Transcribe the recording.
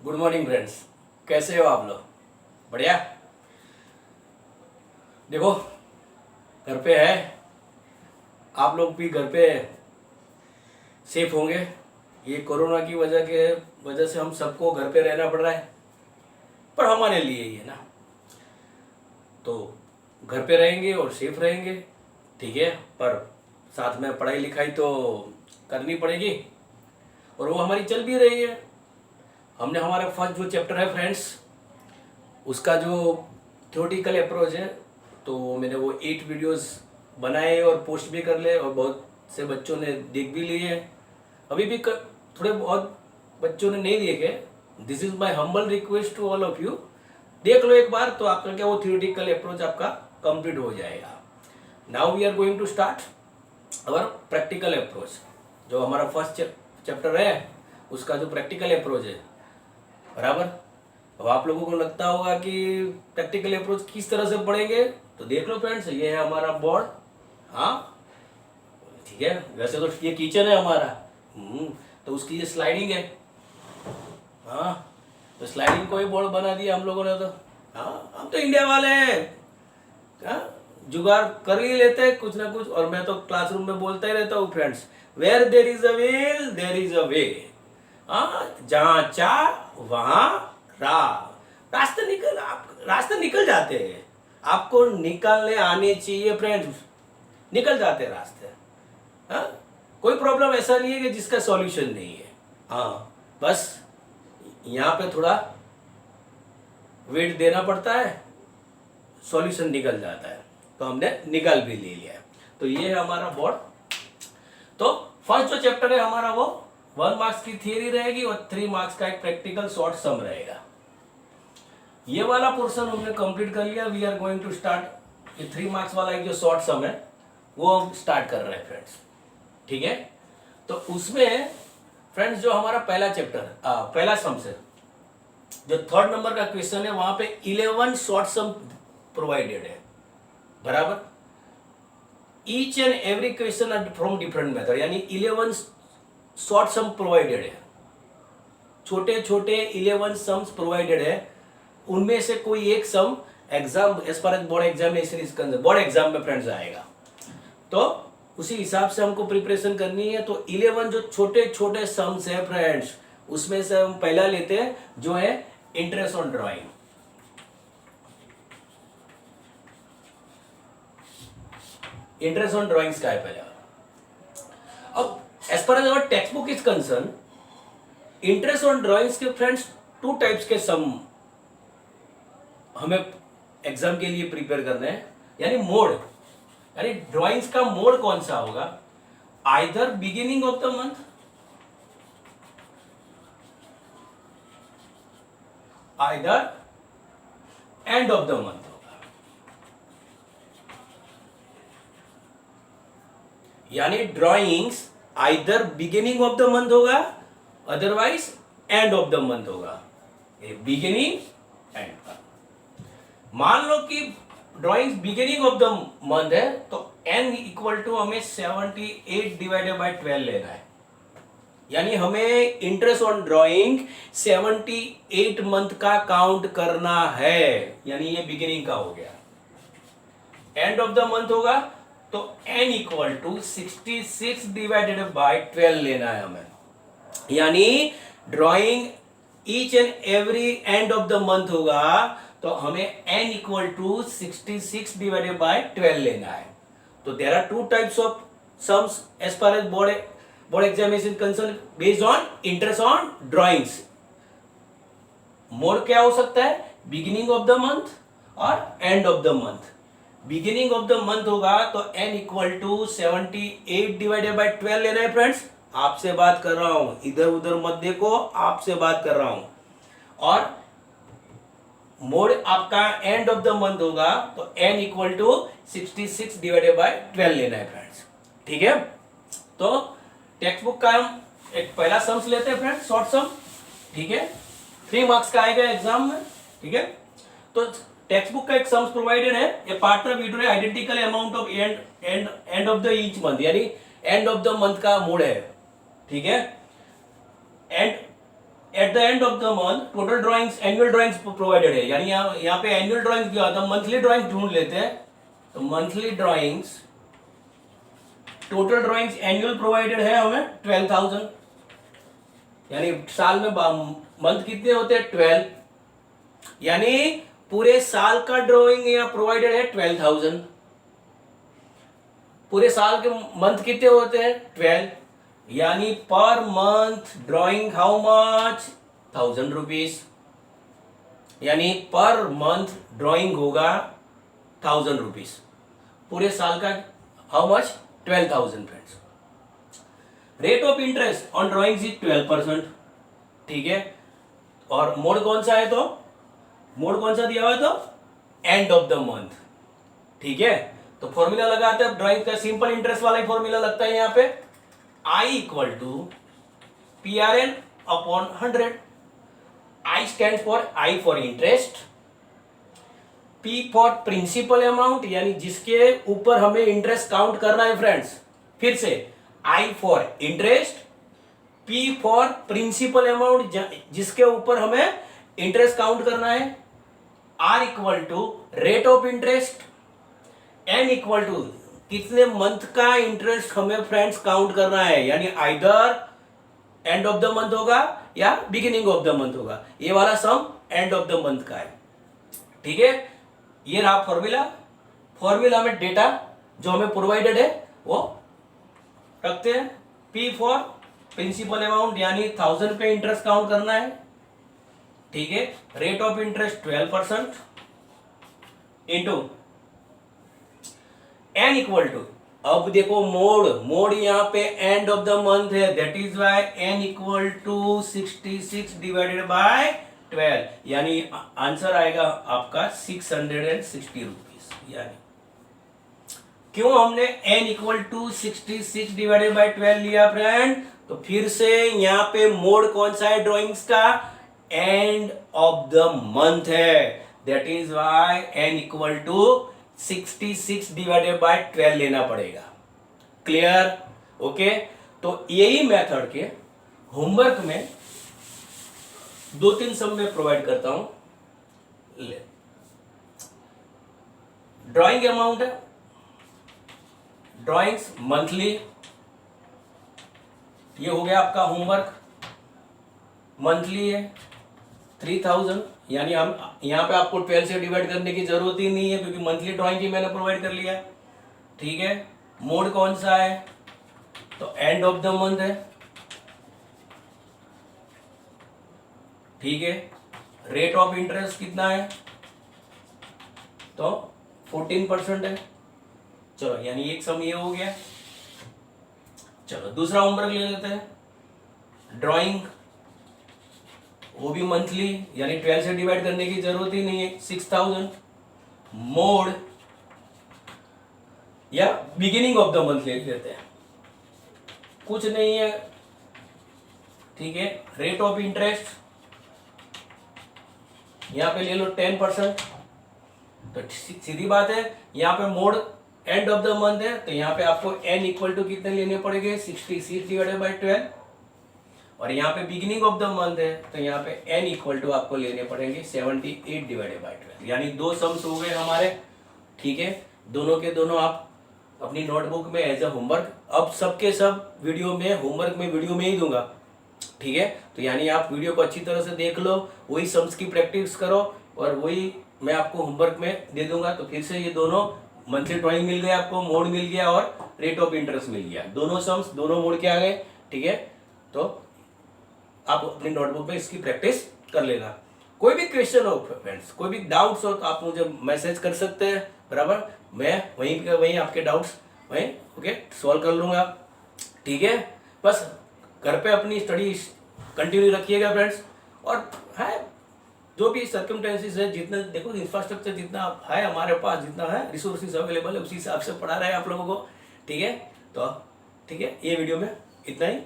Good morning friends. कैसे हो आप लोग? बढ़िया। देखो, घर पे है, आप लोग भी घर पे सेफ होंगे। ये कोरोना की वजह से हम सबको घर पे रहना पड़ रहा है, पर हमारे लिए ही है ना। तो घर पे रहेंगे और सेफ रहेंगे, ठीक है। पर साथ में पढ़ाई लिखाई तो करनी पड़ेगी, और वो हमारी चल भी रही है। हमने हमारा फर्स्ट जो चैप्टर है फ्रेंड्स, उसका जो थ्योरेटिकल अप्रोच है, तो मैंने वो 8 वीडियोस बनाए और पोस्ट भी कर ले, और बहुत से बच्चों ने देख भी लिए। अभी भी थोड़े बहुत बच्चों ने नहीं देखे। This is my humble request to all of you, देख लो एक बार, तो आपका क्या वो थ्योरेटिकल अप्रोच आपका कंप्लीट हो जाएगा। Now we are going to start our practical approach. जो हमारा फर्स्ट चैप्टर है, उसका जो प्रैक्टिकल अप्रोच है, बराबर। अब आप लोगों को लगता होगा कि प्रैक्टिकल अप्रोच किस तरह से पढ़ेंगे, तो देख लो फ्रेंड्स, ये है हमारा बोर्ड। हाँ, ठीक है। वैसे तो ये किचन है हमारा, तो उसकी ये स्लाइडिंग है। हाँ, तो स्लाइडिंग को ही बोर्ड बना दिया हम लोगों ने। तो हाँ, हम तो इंडिया वाले हैं, हाँ, जुगाड़ कर ही लेते हैं कुछ ना कुछ। और मैं तो क्लासरूम में बोलता ही रहता हूँ friends, where there is a will there is a way. हाँ, जहाँ चाह वहाँ रास्ते निकल जाते हैं। आपको निकलने आने चाहिए फ्रेंड्स, निकल जाते हैं रास्ते। हाँ, कोई प्रॉब्लम ऐसा नहीं है कि जिसका सॉल्यूशन नहीं है। हाँ, बस यहाँ पे थोड़ा वेट देना पड़ता है, सॉल्यूशन निकल जाता है। तो हमने निकाल भी ले लिया है। तो ये है हमारा बोर्ड। तो फर्स्ट जो चैप्टर है हमारा, वो 1 मार्क्स की थियरी रहेगी और 3 मार्क्स का एक प्रैक्टिकल शॉर्ट सम रहेगा। ये वाला पोर्शन हमने कंप्लीट कर लिया। We are going to start ये 3 मार्क्स वाला एक जो शॉर्ट सम है, वो हम स्टार्ट कर रहे हैं फ्रेंड्स, ठीक है। तो उसमें फ्रेंड्स जो हमारा पहला चैप्टर पहला सम से जो 3rd नंबर का क्वेश्चन है, वहां पे 11 शॉर्ट सम प्रोवाइडेड है, बराबर। Each and every question are from different method, यानी 11 शॉर्ट सम प्रोवाइडेड है। छोटे छोटे 11 सम्स प्रोवाइडेड है। उनमें से कोई एक some exam, as far as board examination is concern, board exam में फ्रेंड्स आएगा, तो उसी हिसाब से हमको प्रिपरेशन करनी है। तो 11 जो छोटे छोटे सम्स है फ्रेंड्स, उसमें से हम पहला लेते हैं जो है interest on drawing. Interest on drawings का है पहला। अब as far as our text book is concern, interest on drawings के फ्रेंड्स 2 टाइप्स के सम हमें एग्जाम के लिए प्रिपेयर करने हैं। यानी मोड, यानी ड्राइंग्स का मोड कौन सा होगा, either beginning of the month, either end of the month होगा। यानी drawings either beginning of the month होगा, otherwise end of the month होगा। बिगिनिंग एंड, मान लो कि drawings beginning of the month है, तो n इक्वल टू हमें 78 डिवाइडेड बाय 12 लेना है। यानी हमें इंटरेस्ट ऑन ड्राइंग 78 मंथ का काउंट करना है, यानी ये बिगिनिंग का हो गया। एंड ऑफ द मंथ होगा तो n equal to 66 divided by 12 लेना है हमें। यानी drawing each and every end of the month होगा, तो हमें n equal to 66 divided by 12 लेना है। तो there are 2 types of sums as far as board examination concern, based on interest on drawings. Mode क्या हो सकता है, बिगिनिंग ऑफ द मंथ और end of the month. Beginning of the month होगा तो n equal to 78 divided by 12 लेना है friends. आपसे बात कर रहा हूं, इधर उधर मत देखो, आपसे बात कर रहा हूं। और मोड आपका एंड ऑफ द मंथ होगा तो n equal to 66 divided by 12 लेना है फ्रेंड्स, ठीक है। तो टेक्स्ट बुक का हम एक पहला सम्स लेते हैं फ्रेंड्स, शॉर्ट सम, ठीक है। 3 मार्क्स का आएगा एग्जाम में, ठीक है। तो टेक्स्ट बुक का एक सम्स प्रोवाइडेड है, ये partner video identical amount of and of the each month, यानी एंड ऑफ द मंथ का मोड है, ठीक है। And at the end of the month total drawings, annual drawings provided है, यानी यहाँ पे एनुअल ड्राइंग्स क्या होता है, मंथली ड्राइंग्स ढूंढ लेते हैं। तो monthly drawings, total drawings annual provided है हमें 12,000, यानी साल में मंथ कितने होते हैं 12, यानी पूरे साल का ड्राइंग यहाँ प्रोवाइडेड है 12,000। पूरे साल के मंथ कितने होते हैं 12, यानी per month drawing how much 1,000 rupees, यानी पर मंथ ड्राइंग होगा 1,000 रुपीज। पूरे साल का how much 12,000 friends. Rate of interest on drawings is 12%, ठीक है। और मोड कौन सा है, तो मोड कौन सा दिया हुआ है, तो एंड ऑफ द मंथ, ठीक है। तो फॉर्मूला लगाते हैं ड्राइंग का, सिंपल इंटरेस्ट वाला ही फॉर्मूला लगता है यहाँ पे, I equal to PRN upon 100। I stand for I for interest, P for principal amount, यानी जिसके ऊपर हमें इंटरेस्ट काउंट करना है फ्रेंड्स। फिर से I for interest, P for principal amount, जिसके ऊपर हमें इंटरेस्ट काउंट करना है, R equal to rate of interest, N equal to कितने मंथ का इंटरेस्ट हमें फ्रेंड्स काउंट करना है, यानी either end of the month होगा या बिगिनिंग ऑफ द मंथ होगा। ये वाला sum end of the month का है, ठीक है। ये रहा फॉर्मूला। फॉर्मूला में डेटा जो हमें प्रोवाइडेड है वो रखते हैं। P फॉर प्रिंसिपल अमाउंट, यानी 1,000 पे इंटरेस्ट काउंट करना है, ठीक है। Rate of interest 12% into N equal to, अब देखो मोड यहाँ पे एंड ऑफ द मंथ है, that is why N equal to 66 divided by 12, यानी आंसर आएगा आपका 660 रुपीज। यानी क्यों हमने N equal to 66 divided by 12 लिया फ्रेंड, तो फिर से यहाँ पे मोड कौन सा है ड्राइंग्स का, एंड ऑफ द मंथ है, that is why N equal to 66 divided by 12 लेना पड़ेगा। Clear, okay. तो यही मेथड के होमवर्क में 2-3 सम में प्रोवाइड करता हूं। ले ड्राइंग अमाउंट है, ड्राइंग्स मंथली, ये हो गया आपका होमवर्क, मंथली है 3,000, यानी हम यहाँ पे आपको 12 से डिवाइड करने की जरूरत ही नहीं है, क्योंकि मंथली ड्राइंग ही मैंने प्रोवाइड कर लिया, ठीक है। मोड कौन सा है, तो एंड ऑफ द मंथ है, ठीक है। रेट ऑफ इंटरेस्ट कितना है, तो 14% है। चलो, यानी एक सम ये हो गया। चलो दूसरा होमवर्क ले लेते हैं। ड्राइंग, वो भी मंथली, यानी 12 से डिवाइड करने की जरूरत ही नहीं है, 6,000। मोड या बिगिनिंग ऑफ द मंथ ले लेते हैं, कुछ नहीं है, ठीक है। रेट ऑफ इंटरेस्ट यहां पे ले लो 10%, तो सीधी बात है, यहाँ पे mode and of the month है, तो यहाँ पे आपको N इक्वल टू कितने लेने पड़ेंगे, 66 डिवाइडेड बाय 12, और यहाँ पे बिगिनिंग ऑफ द मंथ है, तो यहाँ पे N इक्वल टू आपको लेने पड़ेंगे 78 डिवाइडेड बाय 12, यानी 2 सम्स हो गए हमारे, ठीक है। दोनों के दोनों आप अपनी नोटबुक में एज अ होमवर्क, अब सबके सब वीडियो में होमवर्क में वीडियो में ही दूंगा, ठीक है। तो यानी आप वीडियो को अच्छी तरह से देख लो, वही सम्स की प्रैक्टिस करो, और वही मैं आपको होमवर्क में दे दूंगा। तो फिर से ये दोनों मंथली ड्राइंग मिल गया आपको, मोड मिल गया और रेट ऑफ इंटरेस्ट मिल गया, दोनों सम्स दोनों मोड के आ गए, ठीक है। तो आप अपनी नोटबुक में इसकी प्रैक्टिस कर लेना। कोई भी क्वेश्चन हो फ्रेंड्स, कोई भी डाउट्स हो तो आप मुझे मैसेज कर सकते हैं, बराबर। मैं वहीं आपके डाउट्स वहीं ओके सॉल्व कर लूँगा, ठीक है। बस घर पे अपनी स्टडी कंटिन्यू रखिएगा फ्रेंड्स। और है जो भी सर्कमस्टेंसेस है, जितना देखो इंफ्रास्ट्रक्चर जितना है हमारे पास, जितना है रिसोर्सेज अवेलेबल है, उसी हिसाब से पढ़ा रहे हैं आप लोगों को, ठीक है। तो ठीक है, ये वीडियो में इतना ही।